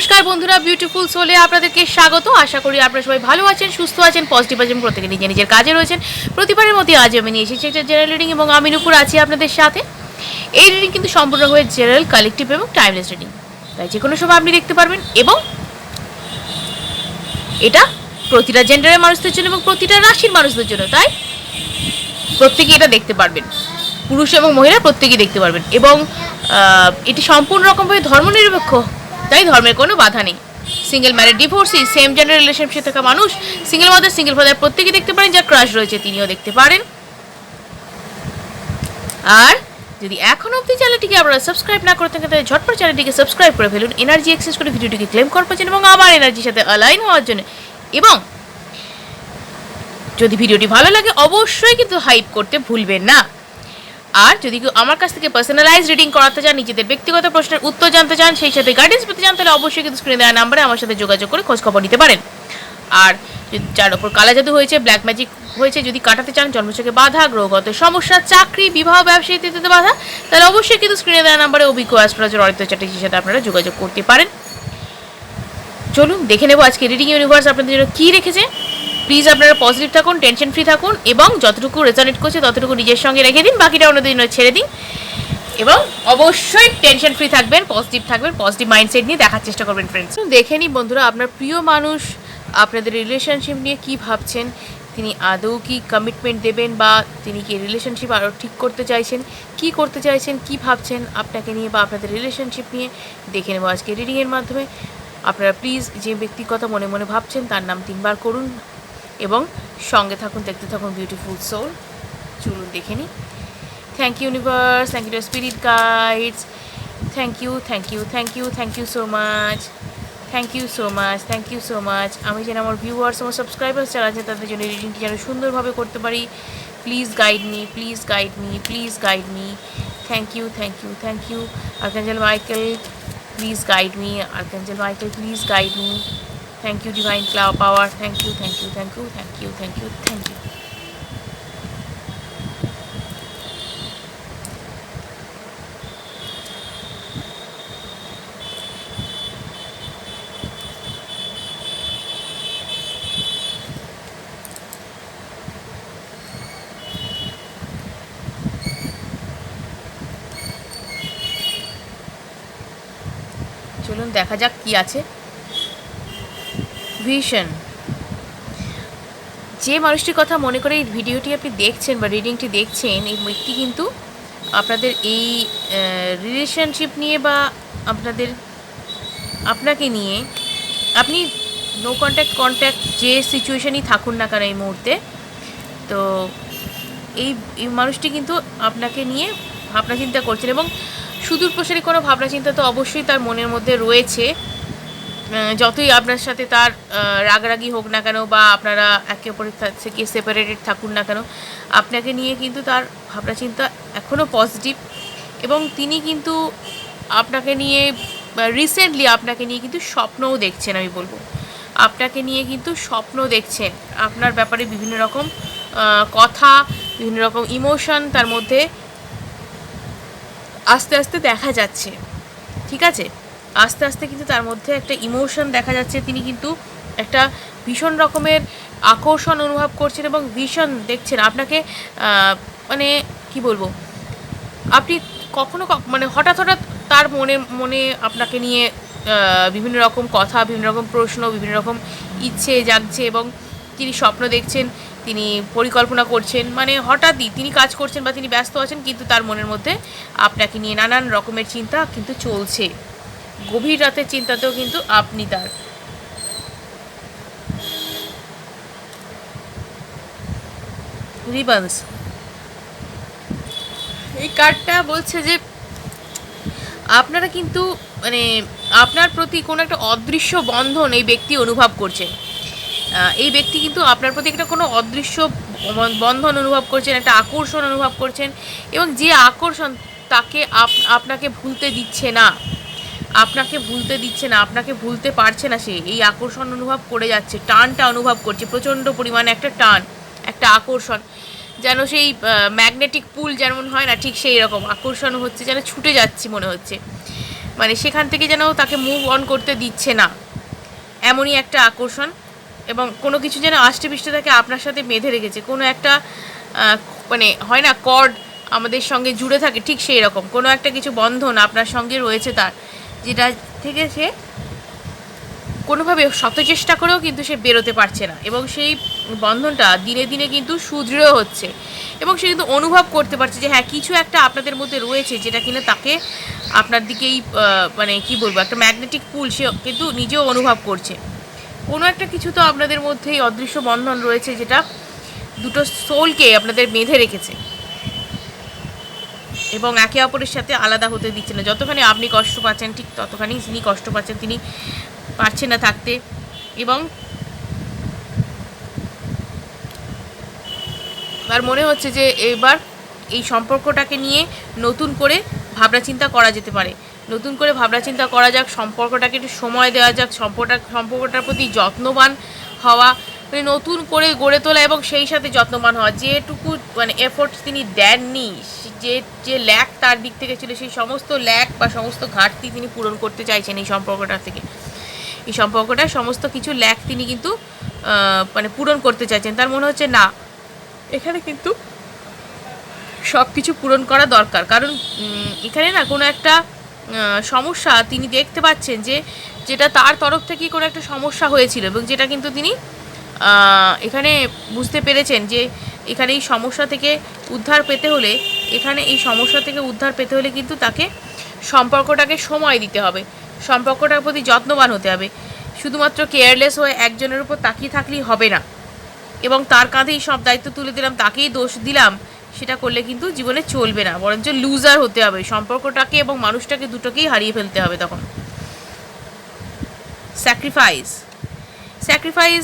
নমস্কার বন্ধুরা, বিউটিফুল সোলে আপনাদেরকে স্বাগত। আশা করি আপনারা সবাই ভালো আছেন, সুস্থ আছেন, পজিটিভ আছেন, প্রত্যেকে নিজের নিজের কাজে রয়েছেন। প্রতিবারের মধ্যে আজ আমি নিয়ে এসেছি একটা জেনারেল রিডিং এবং আমি নূপুর আছি আপনাদের সাথে। এই রিডিং কিন্তু সম্পূর্ণ হয়ে জেনারেল, কালেকটিভ এবং টাইমলেস রিডিং, তাই যে কোনো সময় আপনি দেখতে পারবেন। এবং এটা প্রতিটা জেন্ডারের মানুষদের জন্য এবং প্রতিটা রাশির মানুষদের জন্য, তাই প্রত্যেকে এটা দেখতে পারবেন। পুরুষ এবং মহিলা প্রত্যেকেই দেখতে পারবেন। এবং এটি সম্পূর্ণ রকমভাবে ধর্মনিরপেক্ষ, তাই ধর্মের কোনো বাধা নেই। Single married, divorcee, same gender রিলেশনশিপে থাকা মানুষ, সিঙ্গেল মাদার, সিঙ্গেল ফাদার প্রত্যেকেই দেখতে পারেন। যার ক্রাশ রয়েছে তিনিও দেখতে পারেন। আর যদি এখনও অবধি চ্যানেলটিকে আপনারা সাবস্ক্রাইব না করে থাকেন তাহলে ঝটপট চ্যানেলটিকে সাবস্ক্রাইব করে ফেলুন, এনার্জি এক্সেস করে ভিডিওটিকে ক্লেম করার জন্য এবং আমার এনার্জির সাথে অ্যালাইন হওয়ার জন্য। এবং যদি ভিডিওটি ভালো লাগে অবশ্যই কিন্তু হাইপ করতে ভুলবেন না। আর যদি কেউ আমার কাছ থেকে পার্সোনালাইজ রিডিং করাতে চান, নিজেদের ব্যক্তিগত প্রশ্নের উত্তর জানতে চান, সেই সাথে গাইডেন্স পেতে চান, তাহলে অবশ্যই কিন্তু স্ক্রিনে দেওয়া নাম্বারে আমার সাথে যোগাযোগ করে খোঁজখবর নিতে পারেন। আর যার ওপর কালা জাদু হয়েছে, ব্ল্যাক ম্যাজিক হয়েছে, যদি কাটাতে চান, জন্মছকে বাধা, গ্রহগত সমস্যা, চাকরি, বিবাহ, ব্যবসা ইত্যাদিতে বাধা, তাহলে অবশ্যই কিন্তু স্ক্রিনে দেওয়া নাম্বারে অভিজ্ঞ অ্যাস্ট্রোলজার অরিত্র চ্যাটার্জির সাথে আপনারা যোগাযোগ করতে পারেন। চলুন দেখে নেব আজকে রিডিং ইউনিভার্স আপনাদের জন্য কী রেখেছে। প্লিজ আপনারা পজিটিভ থাকুন, টেনশন ফ্রি থাকুন এবং যতটুকু রেজনেট করছে ততটুকু নিজের সঙ্গে রেখে দিন, বাকিটা অন্যদের জন্য ছেড়ে দিন। এবং অবশ্যই টেনশন ফ্রি থাকবেন, পজিটিভ থাকবেন, পজিটিভ মাইন্ডসেট নিয়ে দেখার চেষ্টা করবেন ফ্রেন্ডস। দেখে নিই বন্ধুরা, আপনার প্রিয় মানুষ আপনাদের রিলেশনশিপ নিয়ে কী ভাবছেন। তিনি আদৌ কি কমিটমেন্ট দেবেন, বা তিনি কি রিলেশনশিপ আরও ঠিক করতে চাইছেন, কি করতে চাইছেন, কি ভাবছেন আপনাকে নিয়ে বা আপনাদের রিলেশনশিপ নিয়ে, দেখে নেব আজকে রিডিংয়ের মাধ্যমে। আপনারা প্লিজ যে ব্যক্তির কথা মনে মনে ভাবছেন তার নাম 3 বার করুন এবং সঙ্গে থাকুন, দেখতে থাকুন বিউটিফুল সোল। চলুন দেখে নিই। Thank you universe, thank you spirit guides, thank you, thank you, thank you, thank you so much, thank you so much, thank you so much. আমি যেন আমার ভিউয়ার্স, আমার সাবস্ক্রাইবার্স যারা আছে তাদের জন্য রিডিংটি যেন সুন্দরভাবে করতে পারি। Please guide me, please guide me, please guide me. Thank you, thank you, thank you. Archangel Michael, please guide me. Archangel Michael, please guide me. Thank you, divine power. Thank you, thank you, thank you, thank you, thank you, thank you. চলুন দেখা যাক কি আছে। Vision, যে মানুষটির কথা মনে করে এই ভিডিওটি আপনি দেখছেন বা রিডিংটি দেখছেন, এই ব্যক্তি কিন্তু আপনাদের এই রিলেশনশিপ নিয়ে বা আপনাকে নিয়ে, আপনি নো কন্ট্যাক্ট যে সিচুয়েশনই থাকুন না কেন এই মুহূর্তে, তো এই মানুষটি কিন্তু আপনাকে নিয়ে ভাবনা চিন্তা করছেন। এবং সুদূর প্রসারী কোনো ভাবনা চিন্তা তো অবশ্যই তার মনের মধ্যে রয়েছে। যতই আপনার সাথে তার রাগারাগি হোক না কেন বা আপনারা একে অপরের থেকে সেপারেটেড থাকুন না কেন, আপনাকে নিয়ে কিন্তু তার ভাবনা চিন্তা এখনও পজিটিভ। এবং তিনি কিন্তু আপনাকে নিয়ে রিসেন্টলি আপনাকে নিয়ে কিন্তু স্বপ্নও দেখছেন। আমি বলবো আপনাকে নিয়ে কিন্তু স্বপ্ন দেখছেন। আপনার ব্যাপারে বিভিন্ন রকম কথা, বিভিন্ন রকম ইমোশন তার মধ্যে আস্তে আস্তে দেখা যাচ্ছে। ঠিক আছে, আস্তে আস্তে কিন্তু তার মধ্যে একটা ইমোশন দেখা যাচ্ছে। তিনি কিন্তু একটা ভীষণ রকমের আকর্ষণ অনুভব করছেন এবং ভীষণ দেখছেন আপনাকে। মানে কি বলবো, আপনি কখনো মানে হঠাৎ হঠাৎ তার মনে আপনাকে নিয়ে বিভিন্ন রকম কথা, বিভিন্ন রকম প্রশ্ন, বিভিন্ন রকম ইচ্ছে জাগছে এবং তিনি স্বপ্ন দেখছেন, তিনি পরিকল্পনা করছেন। মানে হঠাৎই তিনি কাজ করছেন বা তিনি ব্যস্ত আছেন, কিন্তু তার মনের মধ্যে আপনাকে নিয়ে নানান রকমের চিন্তা কিন্তু চলছে। গভীর রাতের চিন্তাতেও কিন্তু আপনি তার। রিবনস, এই কার্ডটা বলছে যে আপনারা কিন্তু মানে আপনার প্রতি কোনো একটা অদৃশ্য বন্ধন এই ব্যক্তি অনুভব করছেন। এই ব্যক্তি কিন্তু আপনার প্রতি একটা কোনো অদৃশ্য বন্ধন অনুভব করছেন, একটা আকর্ষণ অনুভব করছেন। এবং যে আকর্ষণ তাকে আপনাকে ভুলতে দিচ্ছে না, আপনাকে ভুলতে পারছে না। সে এই আকর্ষণ অনুভব করে যাচ্ছে, টানটা অনুভব করছে, প্রচণ্ড পরিমাণে একটা টান, একটা আকর্ষণ, যেন সেই ম্যাগনেটিক পুল যেমন হয় না, ঠিক সেই রকম আকর্ষণ হচ্ছে, যেন ছুটে যাচ্ছি মনে হচ্ছে। মানে সেখান থেকে যেন তাকে মুভ অন করতে দিচ্ছে না, এমনই একটা আকর্ষণ। এবং কোনো কিছু যেন আষ্টে পৃষ্ঠে তাকে আপনার সাথে বেঁধে রেখেছে, কোনো একটা মানে হয় না কর্ড আমাদের সঙ্গে জুড়ে থাকে, ঠিক সেই রকম কোনো একটা কিছু বন্ধন আপনার সঙ্গে রয়েছে তার, যেটা থেকে সে কোনোভাবে শত চেষ্টা করেও কিন্তু সে বেরোতে পারছে না। এবং সেই বন্ধনটা দিনে দিনে কিন্তু সুদৃঢ় হচ্ছে, এবং সে কিন্তু অনুভব করতে পারছে যে হ্যাঁ কিছু একটা আপনাদের মধ্যে রয়েছে যেটা কিনা তাকে আপনার দিকেই মানে কি বলবো, একটা ম্যাগনেটিক পুল সে কিন্তু নিজেও অনুভব করছে। কোনো একটা কিছু তো আপনাদের মধ্যেই অদৃশ্য বন্ধন রয়েছে যেটা দুটো সোলকে আপনাদের বেঁধে রেখেছে এবং একে অপরের সাথে আলাদা হতে দিচ্ছে না। যতখানি আপনি কষ্ট পাচ্ছেন ঠিক ততখানি তিনি কষ্ট পাচ্ছেন, তিনি পারছেন না থাকতে। এবং তার মনে হচ্ছে যে এবার এই সম্পর্কটাকে নিয়ে নতুন করে ভাবনা চিন্তা করা যেতে পারে, নতুন করে ভাবনা চিন্তা করা যাক, সম্পর্কটাকে একটু সময় দেওয়া যাক, সম্পর্কটার প্রতি যত্নবান হওয়া, মানে নতুন করে গড়ে তোলা এবং সেই সাথে যত্নবান হওয়া। যেটুকু মানে এফোর্টস তিনি দেননি, যে ল্যাক তার দিক থেকে ছিল, সেই সমস্ত ল্যাক বা সমস্ত ঘাটতি তিনি পূরণ করতে চাইছেন এই সম্পর্কটা থেকে। এই সম্পর্কটার সমস্ত কিছু ল্যাক তিনি কিন্তু মানে পূরণ করতে চাইছেন। তার মনে হচ্ছে না, এখানে কিন্তু সব কিছু পূরণ করা দরকার, কারণ এখানে না কোনো একটা সমস্যা তিনি দেখতে পাচ্ছেন যে যেটা তার তরফ থেকেই কোনো একটা সমস্যা হয়েছিল, এবং যেটা কিন্তু তিনি এখানে বুঝতে পেরেছেন যে এখানে এই সমস্যা থেকে উদ্ধার পেতে হলে, কিন্তু তাকে সম্পর্কটাকে সময় দিতে হবে, সম্পর্কটার প্রতি যত্নবান হতে হবে। শুধুমাত্র কেয়ারলেস হয়ে একজনের উপর তাকিয়ে থাকলেই হবে না, এবং তার কাঁধেই সব দায়িত্ব তুলে দিলাম, তাকেই দোষ দিলাম, সেটা করলে কিন্তু জীবনে চলবে না, বরঞ্চ লুজার হতে হবে। সম্পর্কটাকে এবং মানুষটাকে দুটোকেই হারিয়ে ফেলতে হবে তখন। স্যাক্রিফাইস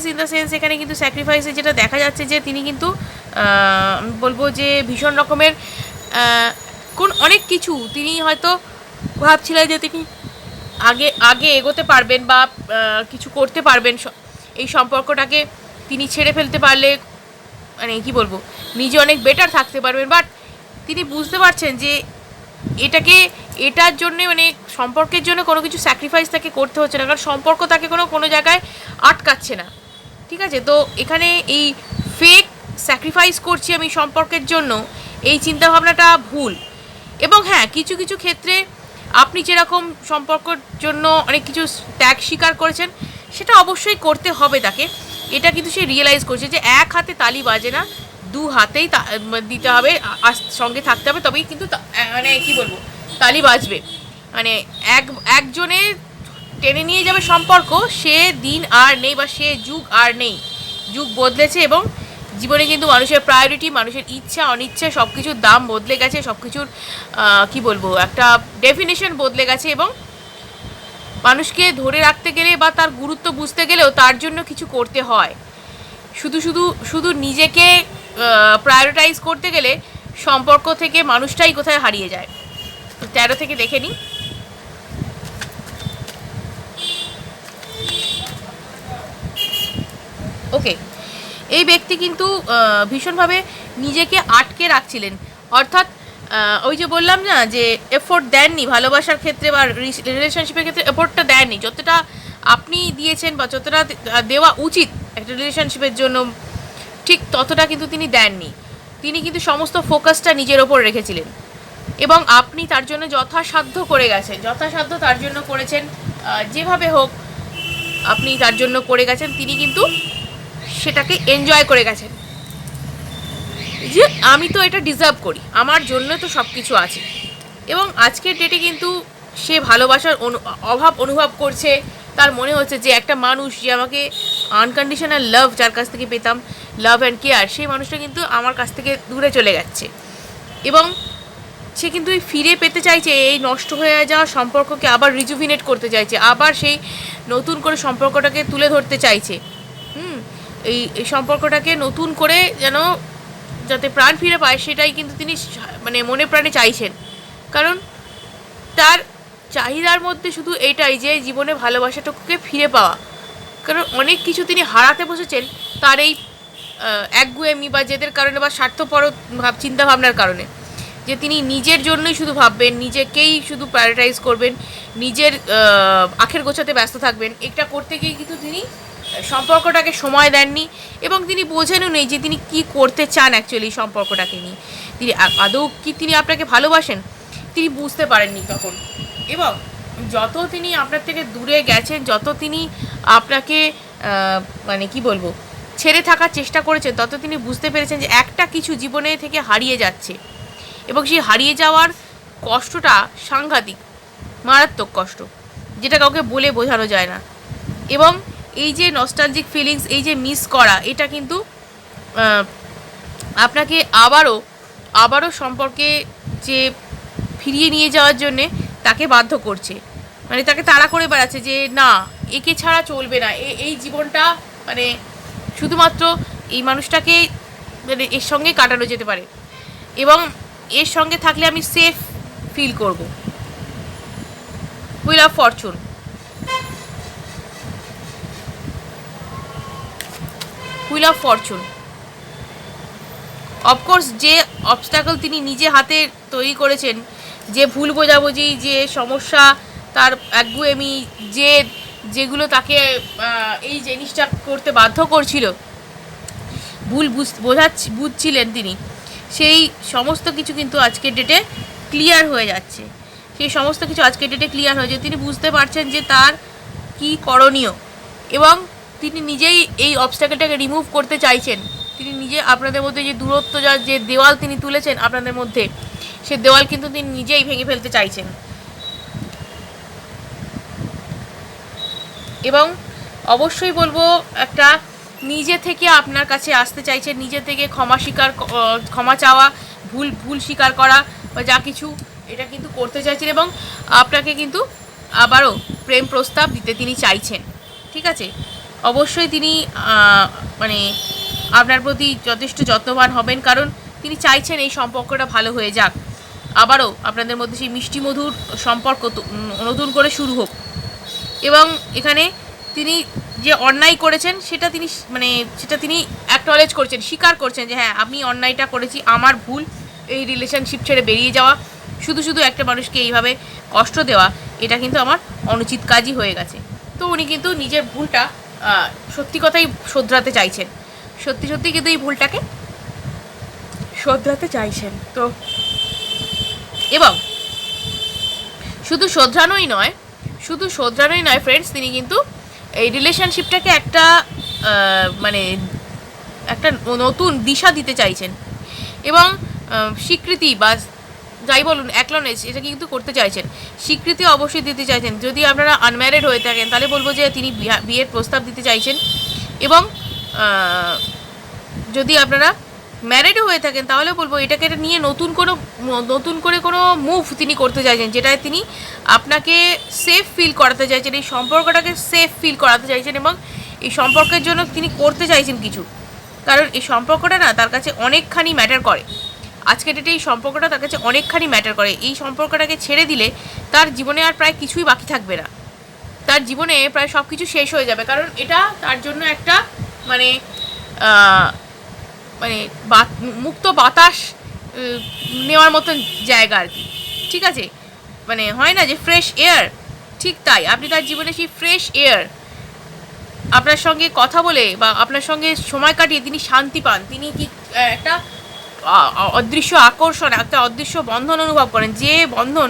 ইন দ্য সেন্স, এখানে কিন্তু স্যাক্রিফাইসে যেটা দেখা যাচ্ছে যে তিনি কিন্তু বলবো যে ভীষণ রকমের অনেক কিছু তিনি হয়তো ভাবছিলেন যে তিনি আগে এগোতে পারবেন বা কিছু করতে পারবেন, এই সম্পর্কটাকে তিনি ছেড়ে ফেলতে পারলে মানে কি বলবো নিজে অনেক বেটার থাকতে পারবেন। বাট তিনি বুঝতে পারছেন যে এটার জন্যে মানে সম্পর্কের জন্য কোনো কিছু স্যাক্রিফাইস তাকে করতে হচ্ছে না, কারণ সম্পর্ক তাকে কোনো জায়গায় আটকাচ্ছে না। ঠিক আছে, তো এখানে এই ফেক স্যাক্রিফাইস করছি আমি সম্পর্কের জন্য, এই চিন্তাভাবনাটা ভুল। এবং হ্যাঁ, কিছু কিছু ক্ষেত্রে আপনি যেরকম সম্পর্কের জন্য অনেক কিছু ত্যাগ স্বীকার করেছেন, সেটা অবশ্যই করতে হবে তাকে। এটা কিন্তু সে রিয়েলাইজ করছে যে এক হাতে তালি বাজে না, দু হাতেই দিতে হবে, সঙ্গে থাকতে হবে, তবেই কিন্তু মানে কি বলবো তালি বাজবে। মানে একজনে টেনে নিয়ে যাবে সম্পর্ক, সে দিন আর নেই বা সে যুগ আর নেই, যুগ বদলেছে। এবং জীবনে কিন্তু মানুষের প্রায়োরিটি, মানুষের ইচ্ছা অনিচ্ছা সব কিছুর দাম বদলে গেছে, সব কিছুর কি বলবো একটা ডেফিনেশন বদলে গেছে। এবং মানুষকে ধরে রাখতে গেলে বা তার গুরুত্ব বুঝতে গেলেও তার জন্য কিছু করতে হয়। শুধু নিজেকে প্রায়োরিটাইজ করতে গেলে সম্পর্ক থেকে মানুষটাই কোথায় হারিয়ে যায়। 13 থেকে দেখে নিই। ওকে, এই ব্যক্তি কিন্তু ভীষণভাবে নিজেকে আটকে রাখছিলেন, অর্থাৎ ওই যে বললাম না যে এফোর্ট দেননি ভালোবাসার ক্ষেত্রে বা রিলেশনশিপের ক্ষেত্রে, এফোর্টটা দেননি যতটা আপনি দিয়েছেন বা যতটা দেওয়া উচিত একটা রিলেশনশিপের জন্য, ঠিক ততটা কিন্তু তিনি দেননি। তিনি কিন্তু সমস্ত ফোকাসটা নিজের ওপর রেখেছিলেন, এবং আপনি তার জন্য যথাসাধ্য করে গেছেন, যথাসাধ্য তার জন্য করেছেন, যেভাবে হোক আপনি তার জন্য করে গেছেন। তিনি কিন্তু সেটাকে এনজয় করে গেছেন যে আমি তো এটা ডিজার্ভ করি, আমার জন্য তো সব কিছু আছে। এবং আজকের ডেটে কিন্তু সে ভালোবাসার অভাব অনুভব করছে। তার মনে হচ্ছে যে একটা মানুষ যে আমাকে আনকন্ডিশনাল লাভ যার কাছ থেকে পেতাম, লাভ অ্যান্ড কেয়ার, সেই মানুষটা কিন্তু আমার কাছ থেকে দূরে চলে যাচ্ছে। এবং সে কিন্তু ফিরে পেতে চাইছে, এই নষ্ট হয়ে যাওয়া সম্পর্ককে আবার রিজুভিনেট করতে চাইছে, আবার সেই নতুন করে সম্পর্কটাকে তুলে ধরতে চাইছে। এই সম্পর্কটাকে নতুন করে যেন যাতে প্রাণ ফিরে পায়, সেটাই কিন্তু তিনি মানে মনে প্রাণে চাইছেন। কারণ তার চাহিদার মধ্যে শুধু এইটাই যে জীবনে ভালোবাসাটাকে ফিরে পাওয়া। কারণ অনেক কিছু তিনি হারাতে বসেছেন তার এই একগুয়েমি বা জেদের কারণে বা স্বার্থপর চিন্তাভাবনার কারণে। যে তিনি নিজের জন্যই শুধু ভাববেন, নিজেকেই শুধু প্রায়োরিটাইজ করবেন, নিজের আখের গোছাতে ব্যস্ত থাকবেন। এটা করতে গিয়ে কিন্তু তিনি সম্পর্কটাকে সময় দেননি এবং তিনি বোঝেনও নেই যে তিনি কি করতে চান অ্যাকচুয়ালি সম্পর্কটাকে নিয়ে। তিনি আদৌ কি তিনি আপনাকে ভালোবাসেন তিনি বুঝতে পারেননি তখন। এবং যত তিনি আপনার থেকে দূরে গেছেন, যত তিনি আপনাকে মানে কি বলবো ছেড়ে থাকার চেষ্টা করেছেন, তত তিনি বুঝতে পেরেছেন যে একটা কিছু জীবনে থেকে হারিয়ে যাচ্ছে এবং সেই হারিয়ে যাওয়ার কষ্টটা সাংঘাতিক, মারাত্মক কষ্ট, যেটা কাউকে বলে বোঝানো যায় না। এবং এই যে নস্টালজিক ফিলিংস, এই যে মিস করা, এটা কিন্তু আপনাকে আবারও সম্পর্কে যে ফিরিয়ে নিয়ে যাওয়ার জন্যে তাকে বাধ্য করছে, মানে তাকে তাড়া করে বেড়াচ্ছে যে না একে ছাড়া চলবে না, এই জীবনটা মানে শুধুমাত্র এই মানুষটাকে মানে এর সঙ্গে কাটানো যেতে পারে এবং এর সঙ্গে থাকলে আমি সেফ ফিল করব। Wheel of Fortune, wheel of Fortune. Of course যে অবস্ট্যাকল তিনি নিজে হাতে তৈরি করেছেন, যে ভুল বোঝাবুঝি, যে সমস্যা, তার একগুয়েমি, যেগুলো তাকে এই জিনিসটা করতে বাধ্য করছিল, ভুল বুঝছিলেন তিনি, সেই সমস্ত কিছু কিন্তু আজকের ডেটে ক্লিয়ার হয়ে যাচ্ছে। সেই সমস্ত কিছু আজকের ডেটে ক্লিয়ার হয়ে যাচ্ছে। তিনি বুঝতে পারছেন যে তার কি করণীয় এবং তিনি নিজেই এই অবস্ট্যাকলটাকে রিমুভ করতে চাইছেন। তিনি নিজে আপনাদের মধ্যে যে দূরত্ব, যে দেওয়াল তিনি তুলেছেন আপনাদের মধ্যে, সে দেওয়াল কিন্তু তিনি নিজেই ভেঙে ফেলতে চাইছেন। এবং অবশ্যই বলবো একটা নিজে থেকে আপনার কাছে আসতে চাইছেন, নিজে থেকে ক্ষমা চাওয়া, ভুল স্বীকার করা বা যা কিছু, এটা কিন্তু করতে চাইছেন এবং আপনাকে কিন্তু আবারও প্রেম প্রস্তাব দিতে তিনি চাইছেন। ঠিক আছে, অবশ্যই তিনি মানে আপনার প্রতি যথেষ্ট যত্নবান হবেন, কারণ তিনি চাইছেন এই সম্পর্কটা ভালো হয়ে যাক, আবারও আপনাদের মধ্যে সেই মিষ্টি মধুর সম্পর্ক নতুন করে শুরু হোক। এবং এখানে তিনি যে অন্যায় করেছেন সেটা তিনি অ্যাকনলেজ করছেন, স্বীকার করছেন যে হ্যাঁ আমি অন্যায়টা করেছি, আমার ভুল এই রিলেশনশিপ ছেড়ে বেরিয়ে যাওয়া, শুধু একটা মানুষকে এইভাবে কষ্ট দেওয়া, এটা কিন্তু আমার অনুচিত কাজই হয়ে গেছে। তো উনি কিন্তু নিজের ভুলটা সত্যি কথাই শোধরাতে চাইছেন, সত্যি কিন্তু এই ভুলটাকে শোধরাতে চাইছেন। তো এবং শুধু শোধরানোই নয় ফ্রেন্ডস, তিনি কিন্তু এই রিলেশনশিপটাকে একটা মানে একটা নতুন দিশা দিতে চাইছেন এবং স্বীকৃতি বা যাই বলুন অ্যাকনলেজ, এটা কিন্তু করতে চাইছেন, স্বীকৃতি অবশ্যই দিতে চাইছেন। যদি আপনারা আনম্যারিড হয়ে থাকেন তাহলে বলবো যে তিনি বিয়ের প্রস্তাব দিতে চাইছেন এবং যদি আপনারা ম্যারিডও হয়ে থাকেন তাহলে বলবো এটাকে নিয়ে নতুন করে কোনো মুভ তিনি করতে চাইছেন, যেটায় তিনি আপনাকে সেফ ফিল করাতে চাইছেন, এই সম্পর্কটাকে সেফ ফিল করাতে চাইছেন এবং এই সম্পর্কের জন্য তিনি করতে চাইছেন কিছু, কারণ এই সম্পর্কটা না তার কাছে অনেকখানি ম্যাটার করে। আজকের ডেটে এই সম্পর্কটা তার কাছে অনেকখানি ম্যাটার করে। এই সম্পর্কটাকে ছেড়ে দিলে তার জীবনে আর প্রায় কিছুই বাকি থাকবে না, তার জীবনে প্রায় সব কিছু শেষ হয়ে যাবে, কারণ এটা তার জন্য একটা মানে মুক্ত বাতাস নেওয়ার মতন জায়গা আর কি। ঠিক আছে, মানে হয় না যে ফ্রেশ এয়ার, ঠিক তাই আপনি তার জীবনে সেই ফ্রেশ এয়ার, আপনার সঙ্গে কথা বলে বা আপনার সঙ্গে সময় কাটিয়ে তিনি শান্তি পান, তিনি কি একটা অদৃশ্য আকর্ষণ, একটা অদৃশ্য বন্ধন অনুভব করেন, যে বন্ধন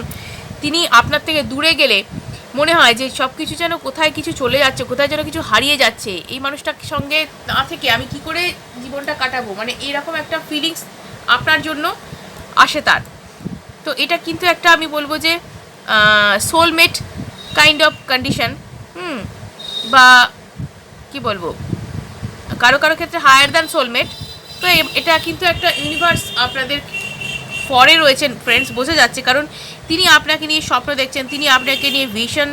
তিনি আপনার থেকে দূরে গেলে মনে হয় যে সব কিছু যেন কোথায় কিছু চলে যাচ্ছে, কোথায় যেন কিছু হারিয়ে যাচ্ছে, এই মানুষটার সঙ্গে না থেকে আমি কি করে জীবনটা কাটাবো, মানে এরকম একটা ফিলিংস আপনার জন্য আসে তার। তো এটা কিন্তু একটা আমি বলবো যে সোলমেট কাইন্ড অফ কন্ডিশন, বা কি বলবো কারো ক্ষেত্রে হায়ার দ্যান সোলমেট। তো এটা কিন্তু একটা ইউনিভার্স আপনাদের পরে রয়েছেন ফ্রেন্ডস, বোঝা যাচ্ছে, কারণ তিনি আপনাকে নিয়ে স্বপ্ন দেখছেন, তিনি আপনাকে নিয়ে ভিশন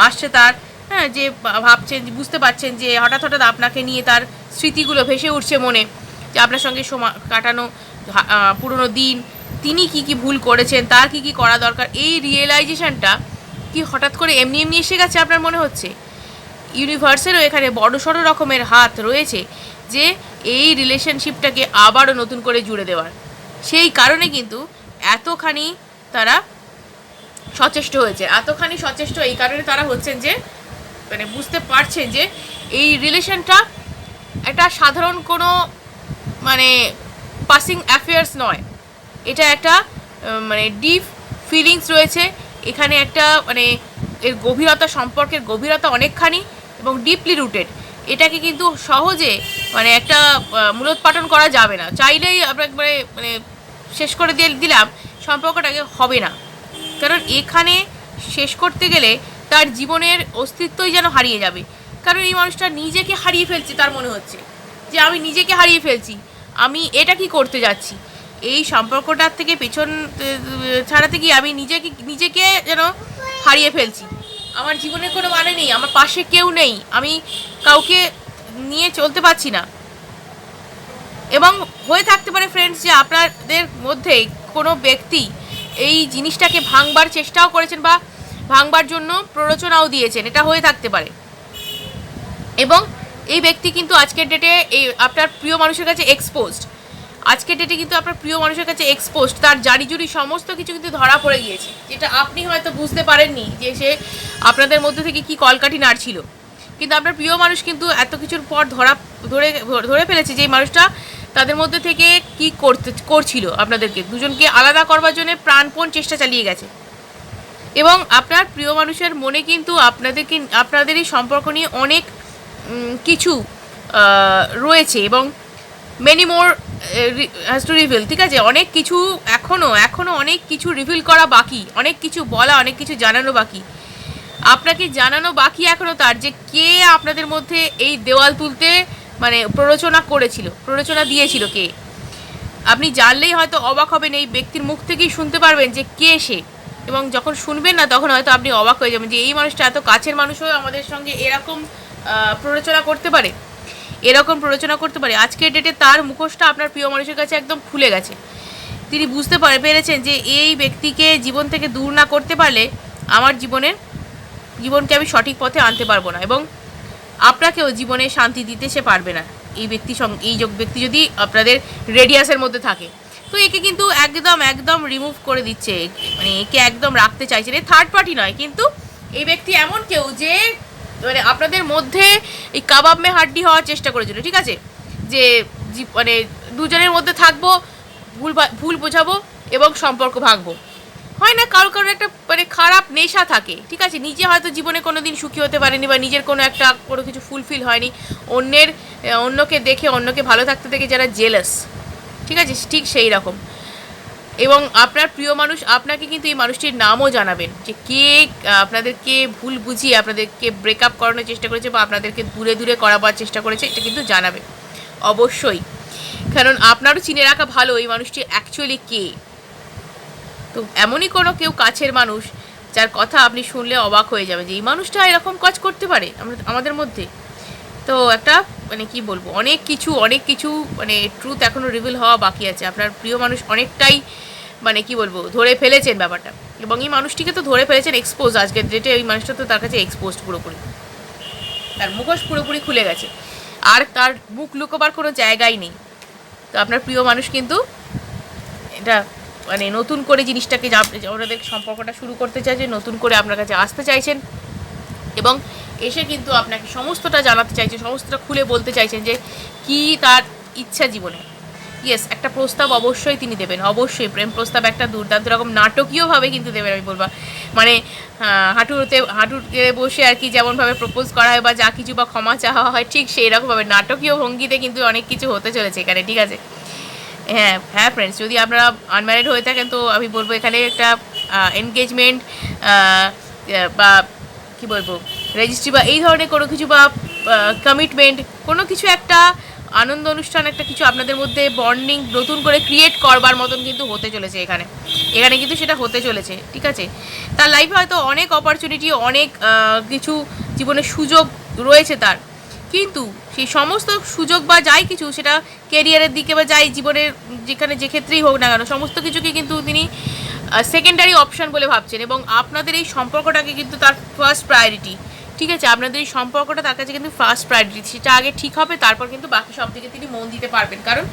আসছে তার, হ্যাঁ, যে ভাবছেন, বুঝতে পারছেন যে হঠাৎ আপনাকে নিয়ে তার স্মৃতিগুলো ভেসে উঠছে মনে, যে আপনার সঙ্গে কাটানো পুরনো দিন, তিনি কি ভুল করেছেন, তার কি করা দরকার, এই রিয়েলাইজেশনটা কি হঠাৎ করে এমনি এসে গেছে আপনার মনে হচ্ছে? ইউনিভার্সেরও এখানে বড়সড় রকমের হাত রয়েছে যে এই রিলেশনশিপটাকে আবারও নতুন করে জুড়ে দেওয়ার। সেই কারণে কিন্তু এতখানি তারা সচেষ্ট হয়েছে, এতখানি সচেষ্ট এই কারণে তারা হচ্ছেন যে মানে বুঝতে পারছেন যে এই রিলেশনটা একটা সাধারণ কোনো মানে পাসিং অ্যাফেয়ার্স নয়, এটা একটা মানে ডিপ ফিলিংস রয়েছে এখানে, একটা মানে এর গভীরতা, সম্পর্কের গভীরতা অনেকখানি এবং ডিপলি রুটেড। এটাকে কিন্তু সহজে মানে একটা মূলোৎপাটন করা যাবে না, চাইলেই আমরা একবারে মানে শেষ করে দিলাম সম্পর্কটাকে, হবে না। কারণ এখানে শেষ করতে গেলে তার জীবনের অস্তিত্বই যেন হারিয়ে যাবে, কারণ এই মানুষটা নিজেকে হারিয়ে ফেলছে, তার মনে হচ্ছে যে আমি নিজেকে হারিয়ে ফেলছি, আমি এটা কি করতে যাচ্ছি, এই সম্পর্কটার থেকে পেছন ছাড়াতে গিয়ে আমি নিজেকে যেন হারিয়ে ফেলছি, আমার জীবনের কোনো মানে নেই, আমার পাশে কেউ নেই, আমি কাউকে নিয়ে চলতে পারছি না। এবং হয়ে থাকতে পারে ফ্রেন্ডস যে আপনাদের মধ্যে কোনো ব্যক্তি এই জিনিসটাকে ভাঙবার চেষ্টাও করেছেন বা ভাঙবার জন্য প্ররোচনাও দিয়েছেন, এটা হয়ে থাকতে পারে। এবং এই ব্যক্তি কিন্তু আজকের ডেটে এই আপনার প্রিয় মানুষের কাছে এক্সপোজড, আজকের ডেটে কিন্তু আপনার প্রিয় মানুষের কাছে এক্সপোজড, তার জারিজুরি সমস্ত কিছু কিন্তু ধরা পড়ে গিয়েছে, যেটা আপনি হয়তো বুঝতে পারেননি যে সে আপনাদের মধ্যে থেকে কি কলকাঠি নাড়ছিল, কিন্তু আপনার প্রিয় মানুষ কিন্তু এত কিছুর পর ধরে ফেলেছে যে এই মানুষটা তাদের মধ্যে থেকে কি করছিল, আপনাদেরকে দুজনকে আলাদা করবার জন্য প্রাণপণ চেষ্টা চালিয়ে গেছে। এবং আপনার প্রিয় মানুষের মনে কিন্তু আপনাদের এই সম্পর্ক নিয়ে অনেক কিছু রয়েছে এবং many more has to reveal, ঠিক আছে, অনেক কিছু এখনও অনেক কিছু রিভিল করা বাকি, অনেক কিছু বলা, অনেক কিছু জানানো বাকি, আপনাকে জানানো বাকি এখনও তার, যে কে আপনাদের মধ্যে এই দেওয়াল তুলতে মানে প্ররোচনা দিয়েছিল কে। আপনি জানলেই হয়তো অবাক হবেন, এই ব্যক্তির মুখ থেকেই শুনতে পারবেন যে কে সে, এবং যখন শুনবেন না তখন হয়তো আপনি অবাক হয়ে যাবেন যে এই মানুষটা এত কাছের মানুষ হয়ে আমাদের সঙ্গে এরকম প্ররোচনা করতে পারে। আজকের ডেটে তার মুখোশটা আপনার প্রিয় মানুষের কাছে একদম খুলে গেছে, তিনি বুঝতে পেরেছেন যে এই ব্যক্তিকে জীবন থেকে দূর না করতে পারলে আমার জীবনকে আমি সঠিক পথে আনতে পারবো না, এবং আপনাকেও জীবনে শান্তি দিতে সে পারবে না। এই ব্যক্তি যদি আপনাদের রেডিয়াসের মধ্যে থাকে, তো একে কিন্তু একদম রিমুভ করে দিচ্ছে, মানে একে একদম রাখতে চাইছে। থার্ড পার্টি নয়, কিন্তু এই ব্যক্তি এমন কেউ যে মানে আপনাদের মধ্যে এই কাবাব মে হাড্ডি হওয়ার চেষ্টা করেছিল, ঠিক আছে, যে মানে দুজনের মধ্যে থাকবো, ভুল বোঝাবো এবং সম্পর্ক ভাঙবো। হয় না, কারোর একটা মানে খারাপ নেশা থাকে, ঠিক আছে, নিজে হয়তো জীবনে কোনো দিন সুখী হতে পারেনি বা নিজের কোনো কিছু ফুলফিল হয়নি, অন্যকে দেখে, অন্যকে ভালো থাকতে দেখে যারা জেলাস, ঠিক আছে, ঠিক সেই রকম। এবং আপনার প্রিয় মানুষ আপনাকে কিন্তু এই মানুষটির নামও জানাবেন, যে কে আপনাদেরকে ভুল বুঝিয়ে আপনাদেরকে ব্রেকআপ করানোর চেষ্টা করেছে বা আপনাদেরকে দূরে করাবার চেষ্টা করেছে, এটা কিন্তু জানাবে অবশ্যই, কারণ আপনারও চিনে রাখা ভালো এই মানুষটি অ্যাকচুয়ালি কে। তো এমনই কোনো কেউ কাছের মানুষ যার কথা আপনি শুনলে অবাক হয়ে যাবে যে এই মানুষটা এরকম কাজ করতে পারে আমাদের মধ্যে। তো একটা মানে কি বলবো, অনেক কিছু মানে ট্রুথ এখনও রিভিল হওয়া বাকি আছে। আপনার প্রিয় মানুষ অনেকটাই মানে কি বলবো ধরে ফেলেছেন ব্যাপারটা, এবং এই মানুষটিকে তো ধরে ফেলেছেন এক্সপোজ, আজকের ডেটে এই মানুষটা তো তার কাছে এক্সপোজড পুরোপুরি, তার মুখোশ পুরোপুরি খুলে গেছে, আর তার মুখ লুকোবার কোনো জায়গাই নেই। তো আপনার প্রিয় মানুষ কিন্তু এটা মানে নতুন করে জিনিসটাকে ওনাদের সম্পর্কটা শুরু করতে চাইছেন, নতুন করে আপনার কাছে আসতে চাইছেন, এবং এসে কিন্তু আপনাকে সমস্তটা জানাতে চাইছেন, সমস্তটা খুলে বলতে চাইছেন যে কি তার ইচ্ছা জীবনে। ইয়েস, একটা প্রস্তাব অবশ্যই তিনি দেবেন, অবশ্যই প্রেম প্রস্তাব একটা দুর্দান্ত রকম নাটকীয়ভাবে কিন্তু দেবেন, আমি বলবো মানে হাঁটুতে বসে আর কি যেমনভাবে প্রপোজ করা হয় বা যা কিছু বা ক্ষমা চাওয়া হয়, ঠিক সেই রকমভাবে নাটকীয় ভঙ্গিতে কিন্তু অনেক কিছু হতে চলেছে এখানে, ঠিক আছে। হ্যাঁ ফ্রেন্ডস, যদি আপনারা আনম্যারিড হয়ে থাকেন তো আমি বলবো এখানে একটা এনগেজমেন্ট বা কী বলবো রেজিস্ট্রি বা এই ধরনের কোনো কিছু বা কমিটমেন্ট, কোনো কিছু একটা আনন্দ অনুষ্ঠান, একটা কিছু আপনাদের মধ্যে বন্ডিং নতুন করে ক্রিয়েট করবার মতন কিন্তু হতে চলেছে এখানে কিন্তু সেটা হতে চলেছে, ঠিক আছে। তার লাইফে হয়তো অনেক অপরচুনিটি, অনেক কিছু জীবনের সুযোগ রয়েছে তার, কিন্তু সেই সমস্ত সুযোগ বা যাই কিছু সেটা কেরিয়ারের দিকে বা যাই জীবনের যে ক্ষেত্রেই হোক না কেন, সমস্ত কিছুকে কিন্তু তিনি সেকেন্ডারি অপশান বলে ভাবছেন, এবং আপনাদের এই সম্পর্কটাকে কিন্তু তার ফার্স্ট প্রায়োরিটি, ঠিক আছে, আপনাদের এই সম্পর্কটা তার কাছে কিন্তু ফার্স্ট প্রায়োরিটি, সেটা আগে ঠিক হবে, তারপর কিন্তু বাকি সব দিকে তিনি মন দিতে পারবেন। কারণ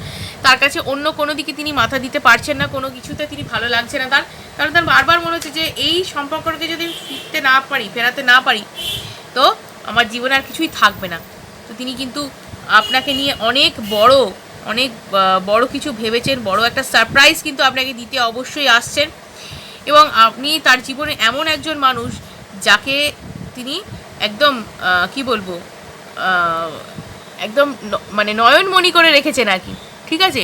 তার কাছে অন্য কোনো দিকে তিনি মাথা দিতে পারছেন না, কোনো কিছুতে তিনি ভালো লাগছে না তার, কারণ তার বারবার মনে হচ্ছে যে এই সম্পর্কটাকে যদি ফেরাতে না পারি তো আমার জীবনে আর কিছুই থাকবে না। তো তিনি কিন্তু আপনাকে নিয়ে অনেক বড় কিছু ভেবেছেন, বড় একটা সারপ্রাইজ কিন্তু আপনাকে দিতে অবশ্যই আসছেন। এবং আপনি তার জীবনে এমন একজন মানুষ যাকে তিনি একদম কি বলবো, একদম মানে নয়নমণি করে রেখেছেন আর কি। ঠিক আছে,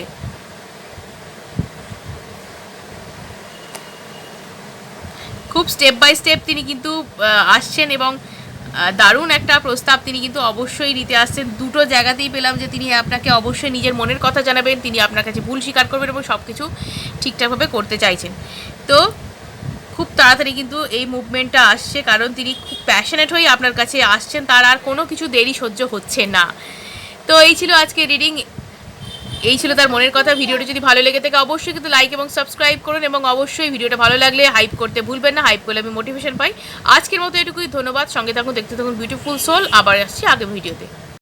খুব স্টেপ বাই স্টেপ তিনি কিন্তু আসছেন এবং দারুণ একটা প্রস্তাব তিনি কিন্তু অবশ্যই নিতে আসছেন। দুটো জায়গাতেই পেলাম যে তিনি আপনাকে অবশ্যই নিজের মনের কথা জানাবেন, তিনি আপনার কাছে ভুল স্বীকার করবেন এবং সব কিছু ঠিকঠাকভাবে করতে চাইছেন। তো খুব তাড়াতাড়ি কিন্তু এই মুভমেন্টটা আসছে, কারণ তিনি খুব প্যাশনেট হয়ে আপনার কাছে আসছেন, তার আর কোনো কিছু দেরি সহ্য হচ্ছে না। তো এই ছিল আজকে রিডিং, এই ছিল তার মনের কথা। ভিডিওটা যদি ভালো লেগে থাকে অবশ্যই কিন্তু লাইক এবং সাবস্ক্রাইব করুন, এবং অবশ্যই ভিডিওটা ভালো লাগলে হাইপ করতে ভুলবেন না, হাইপ করলে আমি মোটিভেশন পাই। আজকের মতো এটুকুই, ধন্যবাদ, সঙ্গে থাকুন, দেখতে থাকুন বিউটিফুল সোল। আবার আসছি আগে ভিডিওতে।